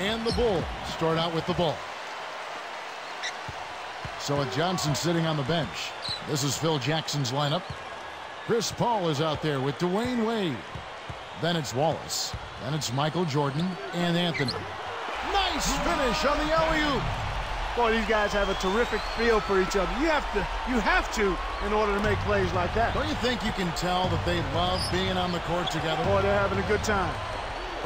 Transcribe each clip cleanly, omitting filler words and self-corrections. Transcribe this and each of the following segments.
And the Bulls start out with the ball. So with Johnson sitting on the bench, this is Phil Jackson's lineup. Chris Paul is out there with Dwayne Wade. Then it's Wallace. Then it's Michael Jordan and Anthony. Nice finish on the alley-oop. Boy, these guys have a terrific feel for each other. You have to in order to make plays like that. Don't you think you can tell that they love being on the court together? Boy, they're having a good time.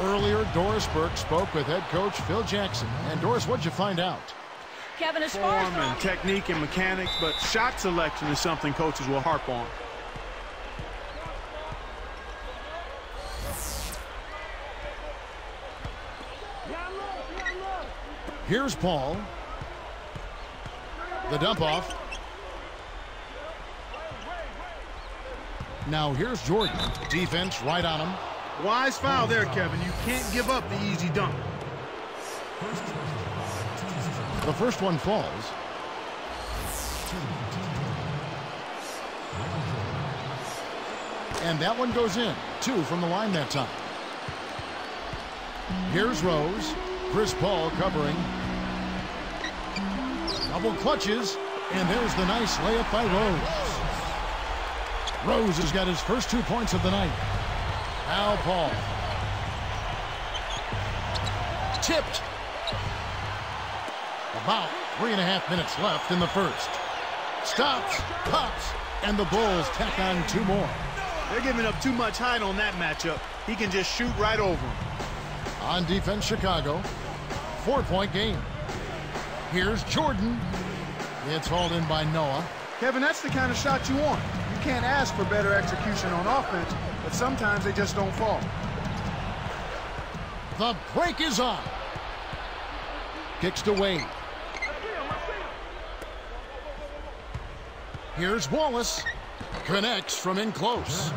Earlier, Doris Burke spoke with head coach Phil Jackson. And Doris, what'd you find out? Kevin, as far as form and technique and mechanics, but shot selection is something coaches will harp on. Here's Paul. The dump off. Now here's Jordan. Defense right on him. Wise foul there, Kevin. You can't give up the easy dunk. The first one falls. And that one goes in. 2 from the line that time. Here's Rose. Chris Paul covering. Double clutches. And there's the nice layup by Rose. Rose has got his first 2 points of the night. Now Paul. Tipped. About 3.5 minutes left in the first. Stops, pops, and the Bulls tack on 2 more. They're giving up too much height on that matchup. He can just shoot right over him. On defense, Chicago. 4-point game. Here's Jordan. It's hauled in by Noah. Kevin, that's the kind of shot you want. You can't ask for better execution on offense, but sometimes they just don't fall. The break is on. Kicks to Wade. Here's Wallace. Connects from in close.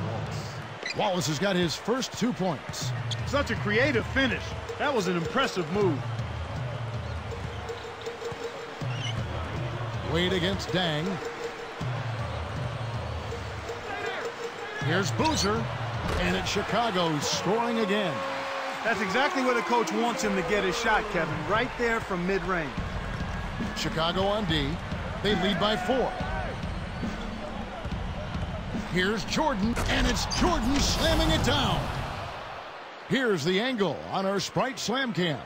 Wallace has got his first 2 points. Such a creative finish. That was an impressive move. Wade against Dang. Here's Boozer. And it's Chicago scoring again. That's exactly where the coach wants him to get his shot, Kevin. Right there from mid-range. Chicago on D. They lead by 4. Here's Jordan, and it's Jordan slamming it down. Here's the angle on our Sprite Slam Cam.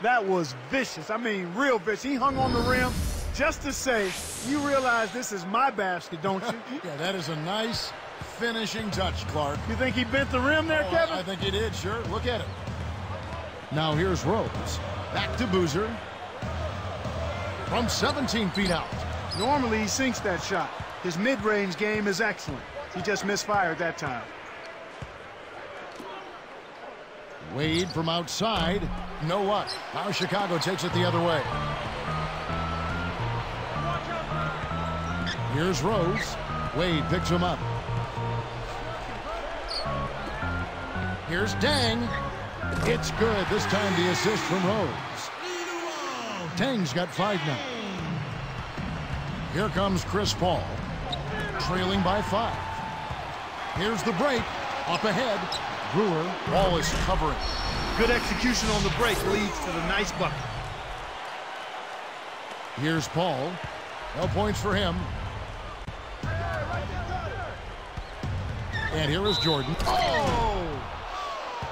That was vicious. I mean, real vicious. He hung on the rim just to say, you realize this is my basket, don't you? Yeah, that is a nice finishing touch, Clark. You think he bent the rim there, Kevin? I think he did, sure. Look at it. Now here's Rose. Back to Boozer. From 17 feet out. Normally he sinks that shot. His mid-range game is excellent. He just misfired that time. Wade from outside. Know what? Now Chicago takes it the other way. Here's Rose. Wade picks him up. Here's Dang. It's good. This time the assist from Rose. Dang's got 5 now. Here comes Chris Paul. Trailing by 5. Here's the break. Up ahead. Brewer. Wallace covering. Good execution on the break leads to the nice bucket. Here's Paul. No points for him. And here is Jordan. Oh!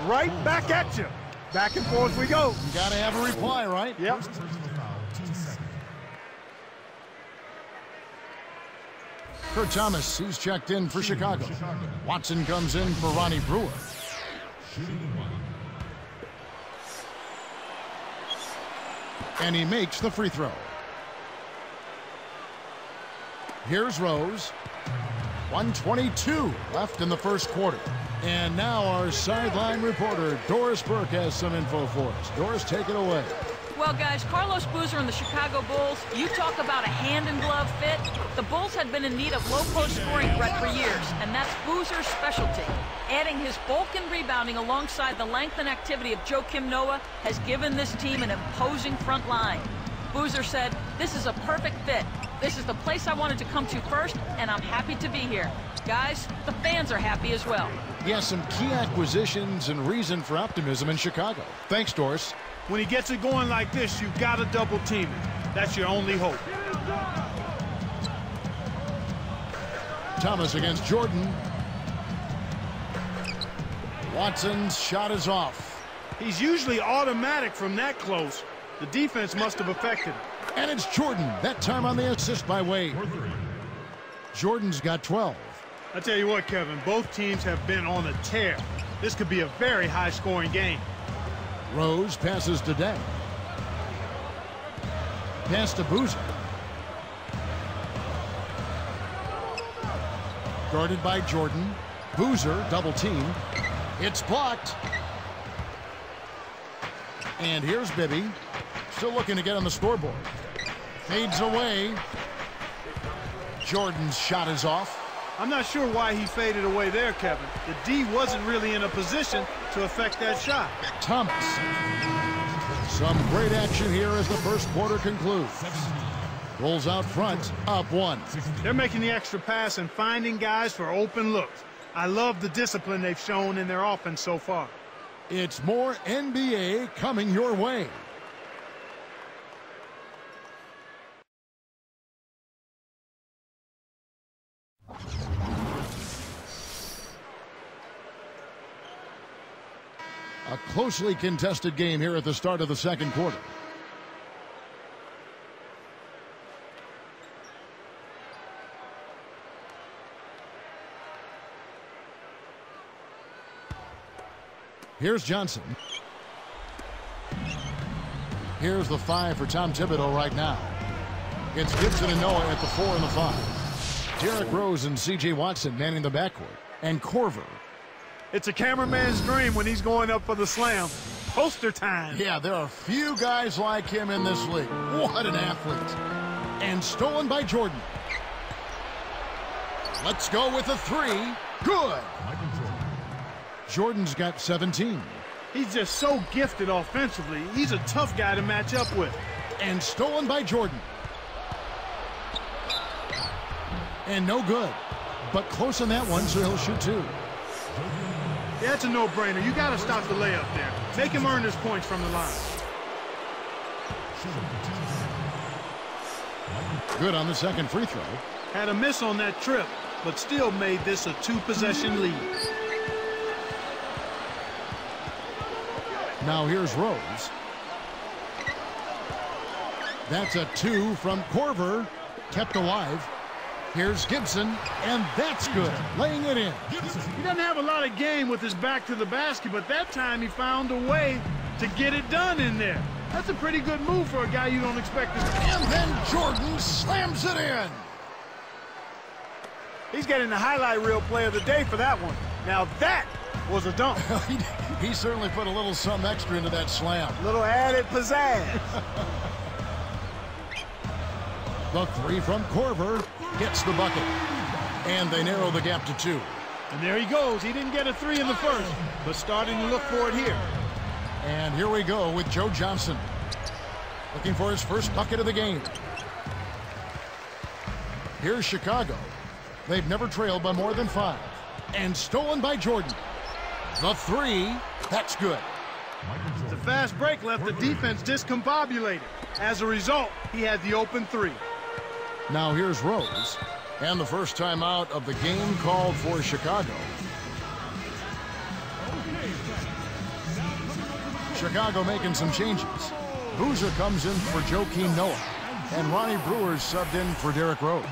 Right back at you. Back and forth we go. You got to have a reply, right? Yep. Kurt Thomas, he's checked in for Chicago. Watson comes in for Ronnie Brewer. And he makes the free throw. Here's Rose. 1:22 left in the first quarter. And now our sideline reporter, Doris Burke, has some info for us. Doris, take it away. Well, guys, Carlos Boozer and the Chicago Bulls, you talk about a hand-in-glove fit. The Bulls had been in need of low-post scoring threat for years, and that's Boozer's specialty. Adding his bulk and rebounding alongside the length and activity of Joakim Noah has given this team an imposing front line. Boozer said, "This is a perfect fit. This is the place I wanted to come to first, and I'm happy to be here." Guys, the fans are happy as well. Yes, some key acquisitions and reason for optimism in Chicago. Thanks, Doris. When he gets it going like this, you got to double team it. That's your only hope. Thomas against Jordan. Watson's shot is off. He's usually automatic from that close. The defense must have affected him. And it's Jordan, that time on the assist by Wade. Jordan's got 12. I tell you what, Kevin, both teams have been on a tear. This could be a very high-scoring game. Rose passes to Deng. Pass to Boozer. Guarded by Jordan. Boozer double team. It's blocked. And here's Bibby. Still looking to get on the scoreboard. Fades away. Jordan's shot is off. I'm not sure why he faded away there, Kevin. The D wasn't really in a position to affect that shot. Thomas. Some great action here as the first quarter concludes. Bulls out front, up 1. They're making the extra pass and finding guys for open looks. I love the discipline they've shown in their offense so far. It's more NBA coming your way. A closely contested game here at the start of the second quarter. Here's Johnson. Here's the 5 for Tom Thibodeau right now. It's Gibson and Noah at the 4 and the 5. Derrick Rose and C.J. Watson manning the backcourt. And Korver. It's a cameraman's dream when he's going up for the slam. Poster time. Yeah, there are few guys like him in this league. What an athlete. And stolen by Jordan. Let's go with a 3. Good. Jordan's got 17. He's just so gifted offensively. He's a tough guy to match up with. And stolen by Jordan. And no good. But close on that one, so he'll shoot 2. Yeah, it's a no-brainer. You got to stop the layup there. Make him earn his points from the line. Good on the second free throw. Had a miss on that trip, but still made this a 2-possession lead. Now here's Rose. That's a 2 from Korver. Kept alive. Here's Gibson, and that's good. Laying it in. He doesn't have a lot of game with his back to the basket, but that time he found a way to get it done in there. That's a pretty good move for a guy you don't expect to. And then Jordan slams it in. He's getting the highlight reel play of the day for that one. Now that was a dunk. He certainly put a little something extra into that slam. Little added pizzazz. The 3 from Korver gets the bucket. And they narrow the gap to 2. And there he goes. He didn't get a 3 in the first, but starting to look for it here. And here we go with Joe Johnson. Looking for his first bucket of the game. Here's Chicago. They've never trailed by more than 5. And stolen by Jordan. The 3, that's good. The fast break left the defense discombobulated. As a result, he had the open 3. Now here's Rose. And the first time out of the game called for Chicago. Chicago making some changes. Boozer comes in for Joakim Noah. And Ronnie Brewer's subbed in for Derrick Rose.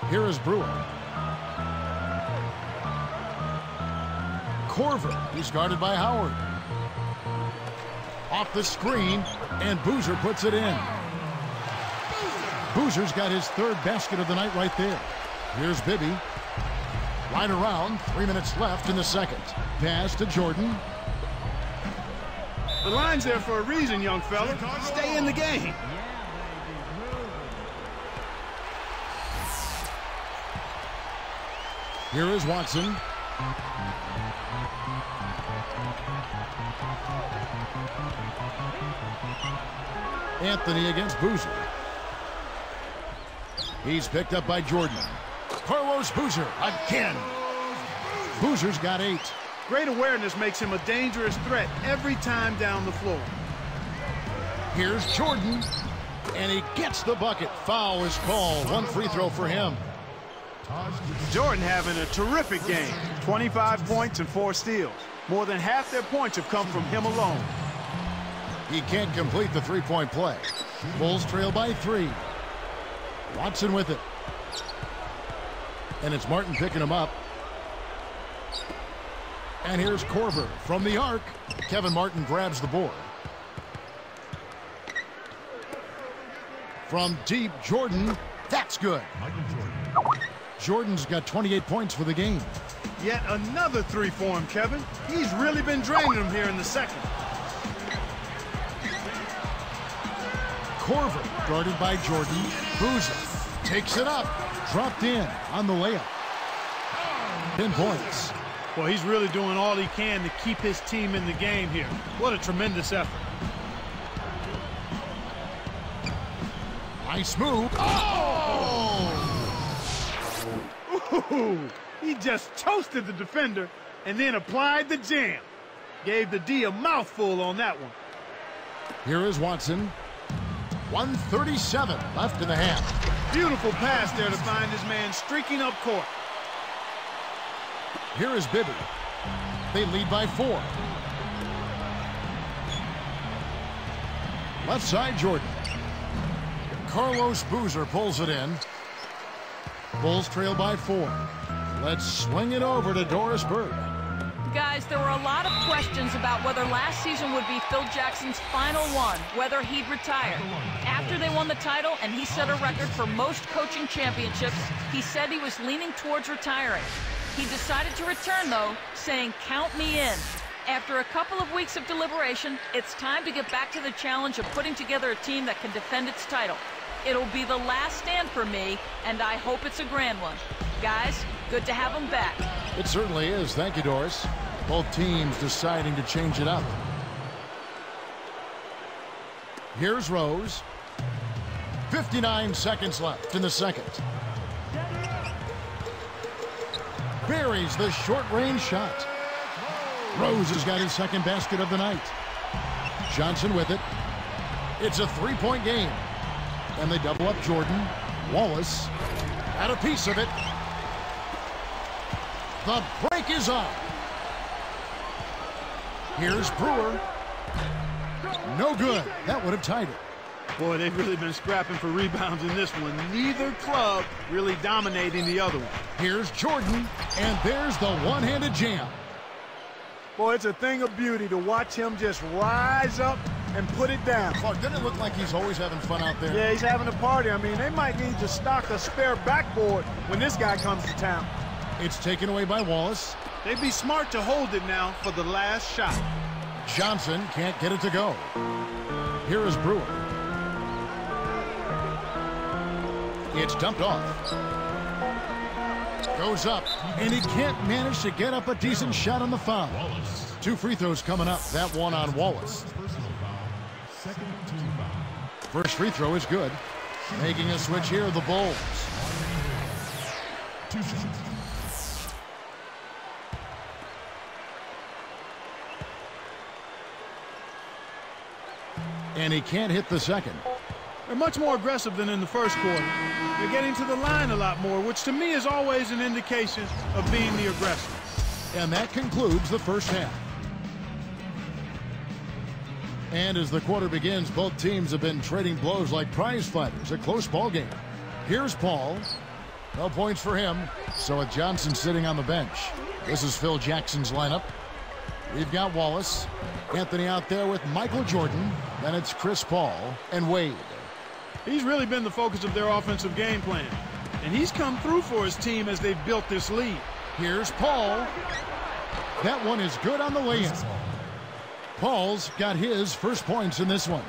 Here is Brewer. Korver, he's guarded by Howard. Off the screen, and Boozer puts it in. Boozer's got his 3rd basket of the night right there. Here's Bibby. Right around, 3 minutes left in the second. Pass to Jordan. The line's there for a reason, young fella. Stay in the game. Here is Watson. Anthony against Boozer. He's picked up by Jordan. Carlos Boozer again. Boozer's got 8. Great awareness makes him a dangerous threat every time down the floor. Here's Jordan, and he gets the bucket. Foul is called. 1 free throw for him. Jordan having a terrific game. 25 points and 4 steals. More than half their points have come from him alone. He can't complete the three-point play. Bulls trail by 3. Watson with it. And it's Martin picking him up. And here's Korver from the arc. Kevin Martin grabs the board. From deep, Jordan. That's good. Jordan's got 28 points for the game. Yet another 3 for him, Kevin. He's really been draining them here in the second. Korver guarded by Jordan. Boozer takes it up. Dropped in on the layup. 10 points. Well, he's really doing all he can to keep his team in the game here. What a tremendous effort. Nice move. Oh! Ooh, he just toasted the defender and then applied the jam. Gave the D a mouthful on that one. Here is Watson. 1:37 left in the half. Beautiful pass there to find his man streaking up court. Here is Bibby. They lead by 4. Left side, Jordan. Carlos Boozer pulls it in. Bulls trail by 4. Let's swing it over to Doris Burke. Guys, there were a lot of questions about whether last season would be Phil Jackson's final one, whether he'd retire. After they won the title and he set a record for most coaching championships, he said he was leaning towards retiring. He decided to return, though, saying, "Count me in." After a couple of weeks of deliberation, it's time to get back to the challenge of putting together a team that can defend its title. It'll be the last stand for me, and I hope it's a grand one. Guys, good to have him back. It certainly is. Thank you, Doris. Both teams deciding to change it up. Here's Rose. 59 seconds left in the second. Buries the short-range shot. Rose has got his second basket of the night. Johnson with it. It's a 3-point game. And they double up Jordan. Wallace had a piece of it. The break is on. Here's Brewer. No good. That would have tied it. Boy, they've really been scrapping for rebounds in this one. Neither club really dominating the other one. Here's Jordan, and there's the one-handed jam. Boy, it's a thing of beauty to watch him just rise up and put it down. Clark, doesn't it look like he's always having fun out there? Yeah, he's having a party. I mean, they might need to stock a spare backboard when this guy comes to town. It's taken away by Wallace. They'd be smart to hold it now for the last shot. Johnson can't get it to go. Here is Brewer. It's dumped off. Goes up, and he can't manage to get up a decent shot on the foul. 2 free throws coming up. That one on Wallace. First free throw is good. Making a switch here, the Bulls. And he can't hit the second. They're much more aggressive than in the first quarter. They're getting to the line a lot more, which to me is always an indication of being the aggressor. And that concludes the first half. And as the quarter begins, both teams have been trading blows like prize fighters. A close ball game. Here's Paul. No points for him. So with Johnson sitting on the bench, this is Phil Jackson's lineup. We've got Wallace. Anthony out there with Michael Jordan. Then it's Chris Paul and Wade. He's really been the focus of their offensive game plan. And he's come through for his team as they've built this lead. Here's Paul. That one is good on the lay-in. Paul's got his first points in this one.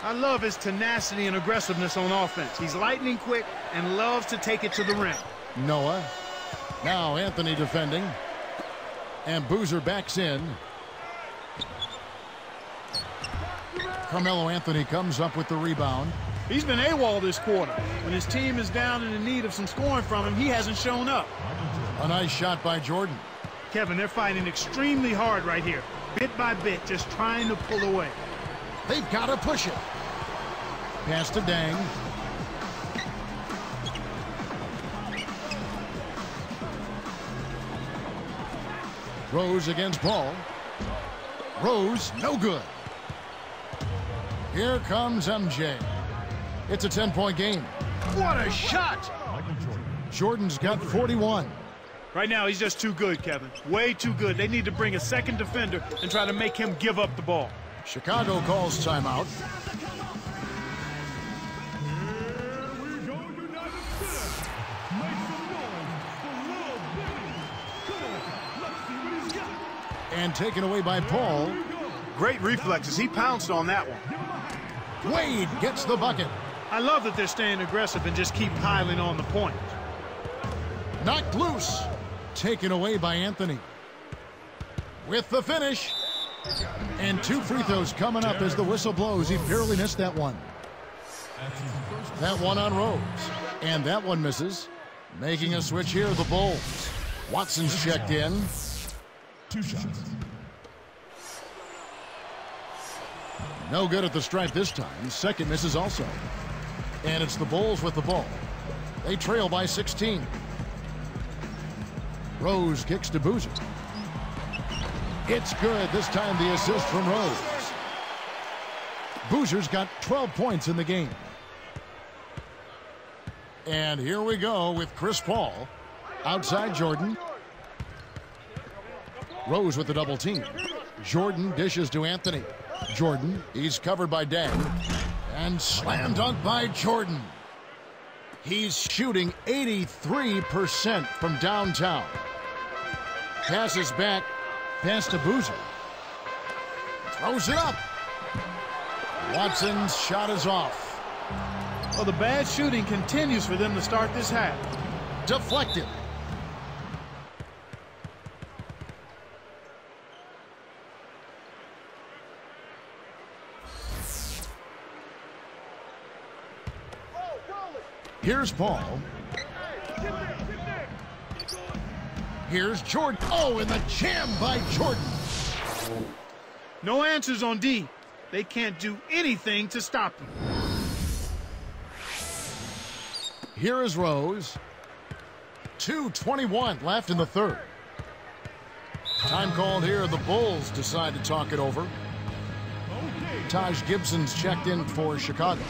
I love his tenacity and aggressiveness on offense. He's lightning quick and loves to take it to the rim. Noah. Now Anthony defending. And Boozer backs in. Carmelo Anthony comes up with the rebound. He's been AWOL this quarter. When his team is down and in need of some scoring from him, he hasn't shown up. A nice shot by Jordan. Kevin, they're fighting extremely hard right here. Bit by bit, just trying to pull away. They've got to push it. Pass to Dang. Rose against Paul. Rose, no good. Here comes MJ. It's a 10-point game. What a shot! Jordan's got 41. Right now, he's just too good, Kevin. Way too good. They need to bring a second defender and try to make him give up the ball. Chicago calls timeout. And taken away by Paul. Great reflexes. He pounced on that one. Wade gets the bucket. I love that they're staying aggressive and just keep piling on the point. Knocked loose. Taken away by Anthony. With the finish. And 2 free throws coming up as the whistle blows. He barely missed that one. That one on Rose. And that one misses. Making a switch here, the Bulls. Watson's checked in. 2 shots. No good at the stripe this time. Second misses also. And it's the Bulls with the ball. They trail by 16. Rose kicks to Boozer. It's good. This time the assist from Rose. Boozer's got 12 points in the game. And here we go with Chris Paul. Outside Jordan. Rose with the double team. Jordan dishes to Anthony. Jordan, he's covered by Dang. And slam dunk by Jordan. He's shooting 83% from downtown. Passes back. Pass to Boozer. Throws it up. Watson's shot is off. Well, the bad shooting continues for them to start this half. Deflected. Here's Paul. Here's Jordan. Oh, and the jam by Jordan. No answers on D. They can't do anything to stop them. Here is Rose. 2:21 left in the third. Time called here. The Bulls decide to talk it over. Taj Gibson's checked in for Chicago.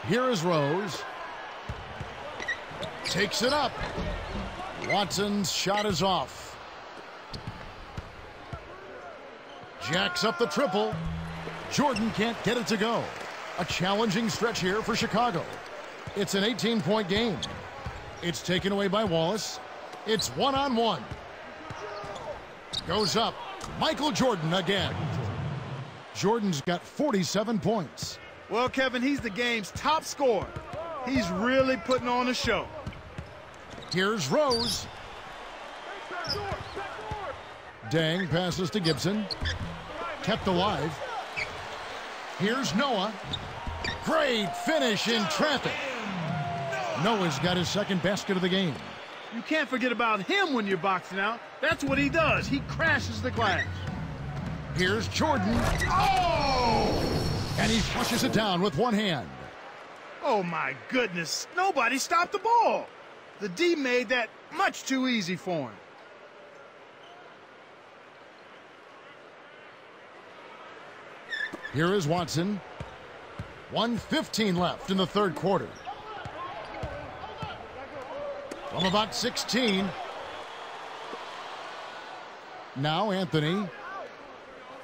Here is Rose. Takes it up. Watson's shot is off. Jacks up the triple. Jordan can't get it to go. A challenging stretch here for Chicago. It's an 18-point game. It's taken away by Wallace. It's one-on-one. Goes up. Michael Jordan again. Jordan's got 47 points. Well, Kevin, he's the game's top scorer. He's really putting on a show. Here's Rose. Dang passes to Gibson. Kept alive. Here's Noah. Great finish in traffic. Noah's got his second basket of the game. You can't forget about him when you're boxing out. That's what he does. He crashes the glass. Here's Jordan. Oh! And he flushes it down with one hand. Oh, my goodness. Nobody stopped the ball. The D made that much too easy for him. Here is Watson. 1:15 left in the third quarter. From about 16. Now Anthony.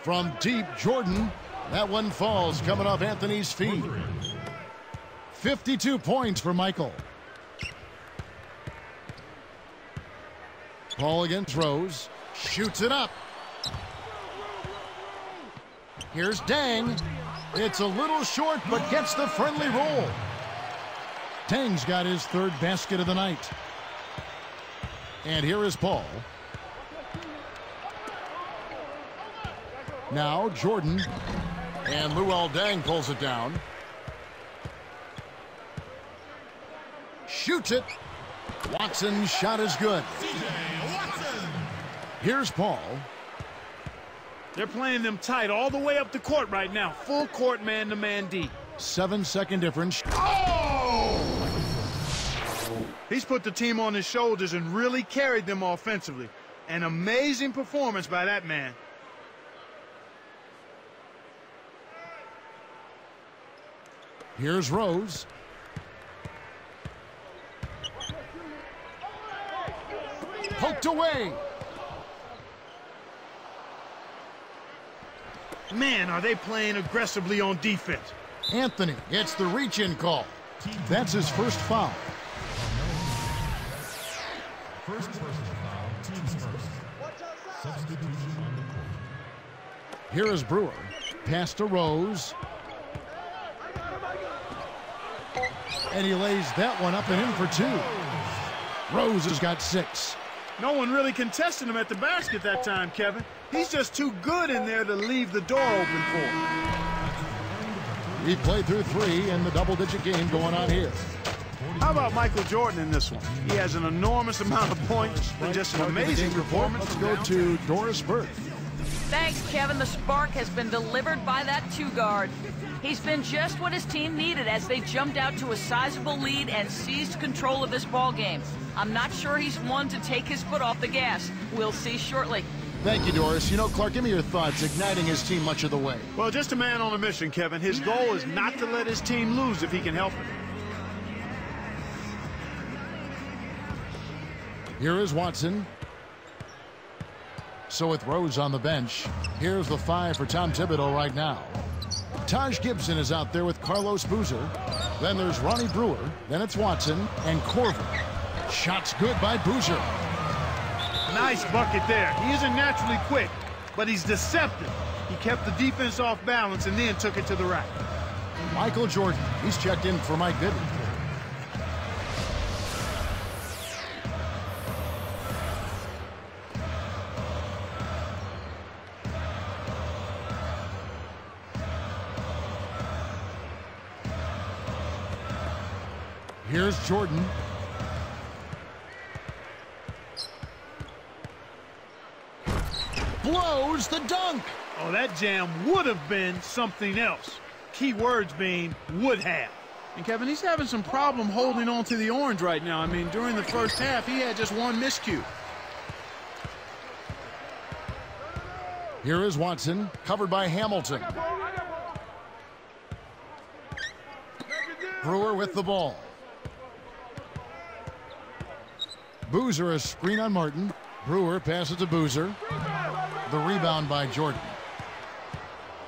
From deep, Jordan. That one falls, coming off Anthony's feet. 52 points for Michael. Paul against Rose. Shoots it up. Here's Dang. It's a little short, but gets the friendly roll. Dang's got his third basket of the night. And here is Paul. Now Jordan. And Luol Deng pulls it down. Shoots it. Watson's shot is good. Here's Paul. They're playing them tight all the way up the court right now. Full court man-to-man D. 7-second difference. He's put the team on his shoulders and really carried them offensively. An amazing performance by that man. Here's Rose. Poked away. Man, are they playing aggressively on defense. Anthony gets the reach-in call. That's his first foul. First personal foul, team's first. Substitution on the court. Here is Brewer. Pass to Rose. And he lays that one up and in for 2. Rose has got 6. No one really contested him at the basket that time, Kevin. He's just too good in there to leave the door open for him. He played through 3 in the double-digit game going on here. How about Michael Jordan in this one? He has an enormous amount of points and just an amazing performance. Let's go to Doris Burke. Thanks, Kevin. The spark has been delivered by that 2-guard. He's been just what his team needed as they jumped out to a sizable lead and seized control of this ball game. I'm not sure he's one to take his foot off the gas. We'll see shortly. Thank you, Doris. You know, Clark, give me your thoughts, igniting his team much of the way. Well, just a man on a mission, Kevin. His goal is not to let his team lose if he can help it. Here is Watson. So with Rose on the bench, here's the 5 for Tom Thibodeau right now. Taj Gibson is out there with Carlos Boozer. Then there's Ronnie Brewer. Then it's Watson and Corver. Shots good by Boozer. Nice bucket there. He isn't naturally quick, but he's deceptive. He kept the defense off balance and then took it to the rack. Michael Jordan. He's checked in for Mike Bibby. Here's Jordan. Blows the dunk. Oh, that jam would have been something else. Key words being would have. And Kevin, he's having some problem holding on to the orange right now. I mean, during the first half, he had just one miscue. Here is Watson, covered by Hamilton. Brewer with the ball. Boozer, a screen on Martin. Brewer passes to Boozer. The rebound by Jordan.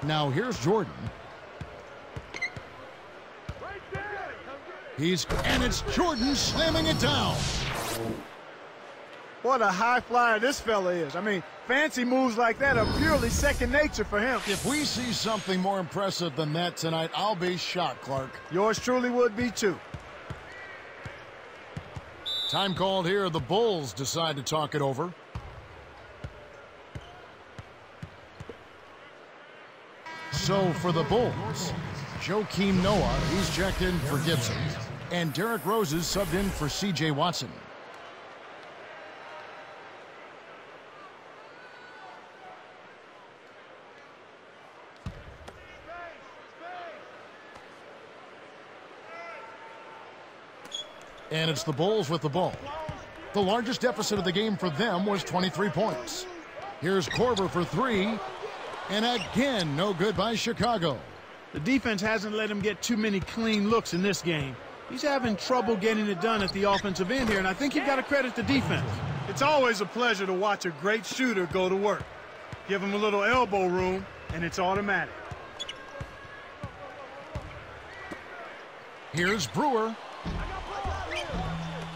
Now here's Jordan. And it's Jordan slamming it down. What a high flyer this fella is. I mean, fancy moves like that are purely second nature for him. If we see something more impressive than that tonight, I'll be shocked, Clark. Yours truly would be too. Time called here. The Bulls decide to talk it over. So for the Bulls, Joakim Noah, he's checked in for Gibson. And Derrick Rose is subbed in for C.J. Watson. And it's the Bulls with the ball. The largest deficit of the game for them was 23 points. Here's Corver for 3. And again, no good by Chicago. The defense hasn't let him get too many clean looks in this game. He's having trouble getting it done at the offensive end here, and I think you've got to credit the defense. It's always a pleasure to watch a great shooter go to work. Give him a little elbow room, and it's automatic. Here's Brewer.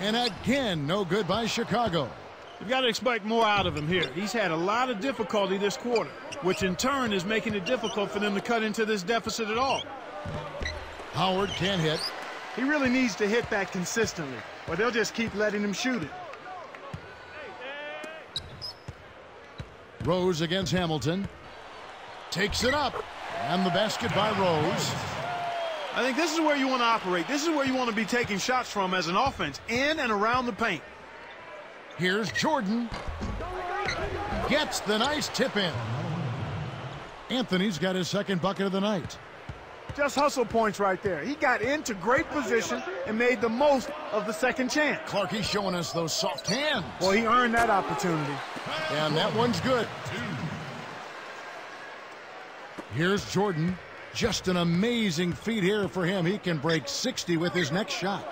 And again, no good by Chicago. You've got to expect more out of him here. He's had a lot of difficulty this quarter, which in turn is making it difficult for them to cut into this deficit at all. Howard can't hit. He really needs to hit that consistently, or they'll just keep letting him shoot it. Rose against Hamilton. Takes it up. And the basket by Rose. I think this is where you want to operate. This is where you want to be taking shots from as an offense, in and around the paint. Here's Jordan. Gets the nice tip in. Anthony's got his second bucket of the night. Just hustle points right there. He got into great position and made the most of the second chance. Clarkie's showing us those soft hands. Well, he earned that opportunity. And that one's good. Here's Jordan. Just an amazing feat here for him. He can break 60 with his next shot.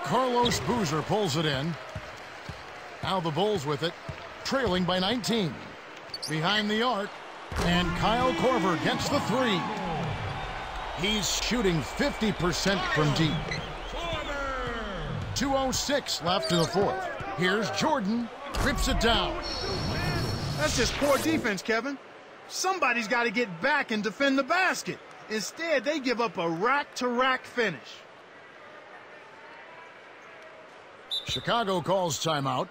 Carlos Boozer pulls it in. Now the Bulls with it, trailing by 19. Behind the arc, and Kyle Korver gets the three. He's shooting 50% from deep. 2:06 left in the fourth. Here's Jordan, rips it down. That's just poor defense, Kevin. Somebody's got to get back and defend the basket. Instead, they give up a rack-to-rack finish. Chicago calls timeout.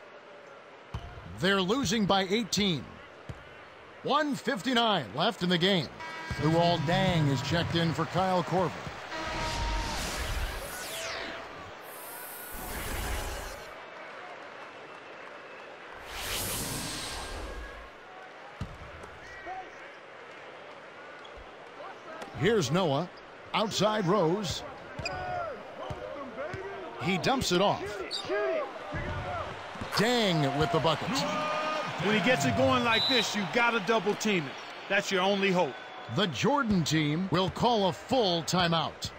They're losing by 18. 1:59 left in the game. Luol Deng is checked in for Kyle Korver. Here's Noah. Outside Rose. He dumps it off. Deng with the bucket. When he gets it going like this, you got to double team it. That's your only hope. The Jordan team will call a full timeout.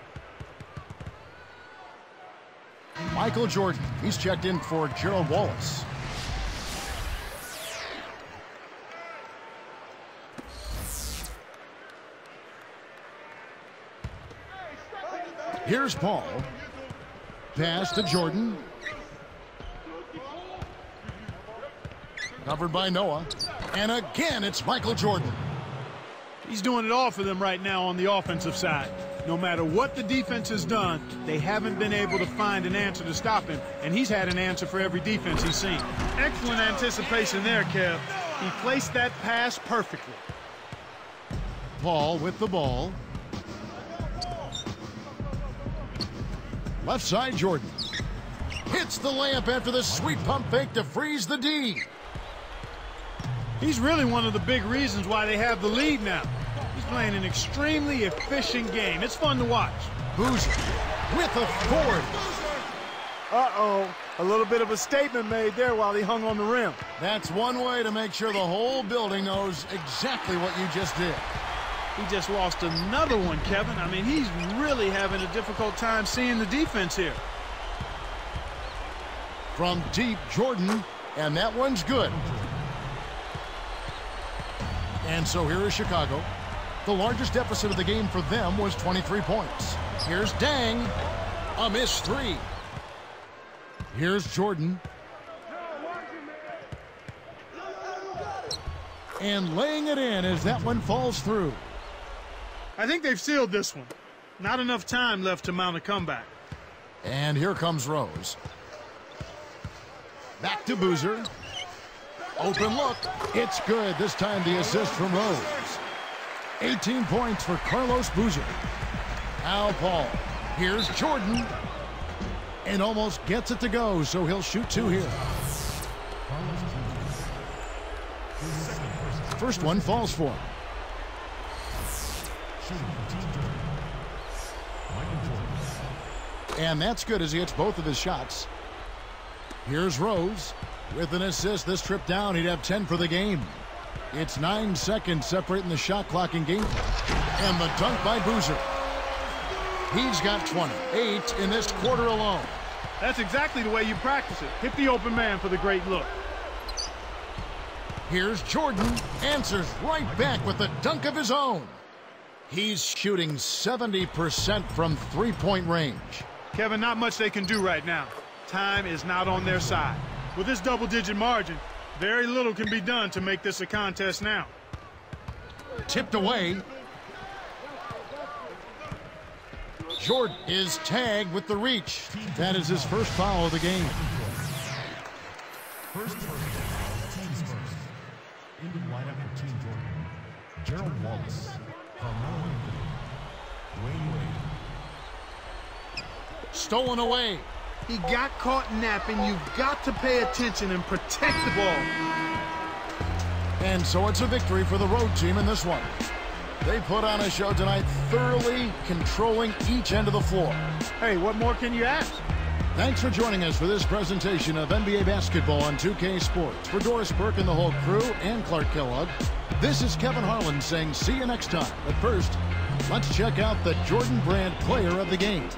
Michael Jordan, he's checked in for Gerald Wallace. Here's Paul. Pass to Jordan. Covered by Noah. And again, it's Michael Jordan. He's doing it all for them right now on the offensive side. No matter what the defense has done, they haven't been able to find an answer to stop him, and he's had an answer for every defense he's seen. Excellent anticipation there, Kev. He placed that pass perfectly. Paul with the ball. Left side, Jordan. Hits the layup after the sweet pump fake to freeze the D. He's really one of the big reasons why they have the lead now. He's playing an extremely efficient game. It's fun to watch. Boozer with authority. Uh-oh. A little bit of a statement made there while he hung on the rim. That's one way to make sure the whole building knows exactly what you just did. He just lost another one, Kevin. I mean, he's really having a difficult time seeing the defense here. From deep, Jordan, and that one's good. And so here is Chicago. The largest deficit of the game for them was 23 points. Here's Deng, a missed three. Here's Jordan. And laying it in as that one falls through. I think they've sealed this one. Not enough time left to mount a comeback. And here comes Rose. Back to Boozer. Open look. It's good. This time the assist from Rose. 18 points for Carlos Boozer. Now Paul. Here's Jordan. And almost gets it to go, so he'll shoot two here. First one falls for him. And that's good as he hits both of his shots. Here's Rose. With an assist this trip down, he'd have 10 for the game. It's 9 seconds separating the shot clock and game. And the dunk by Boozer. He's got 28 in this quarter alone. That's exactly the way you practice it. Hit the open man for the great look. Here's Jordan. Answers right back with a dunk of his own. He's shooting 70% from three-point range. Kevin, not much they can do right now. Time is not on their side. With this double-digit margin, very little can be done to make this a contest now. Tipped away. Jordan is tagged with the reach. That is his first foul of the game. First person, teams first. Into the lineup for Team Jordan. Gerald Wallace, Carmelo Anthony, Dwayne Wade. Stolen away. He got caught napping. You've got to pay attention and protect the ball. And so it's a victory for the road team in this one. They put on a show tonight, thoroughly controlling each end of the floor. Hey, what more can you ask? Thanks for joining us for this presentation of NBA basketball on 2K Sports. For Doris Burke and the whole crew and Clark Kellogg, this is Kevin Harlan saying see you next time. But first, let's check out the Jordan Brand player of the game.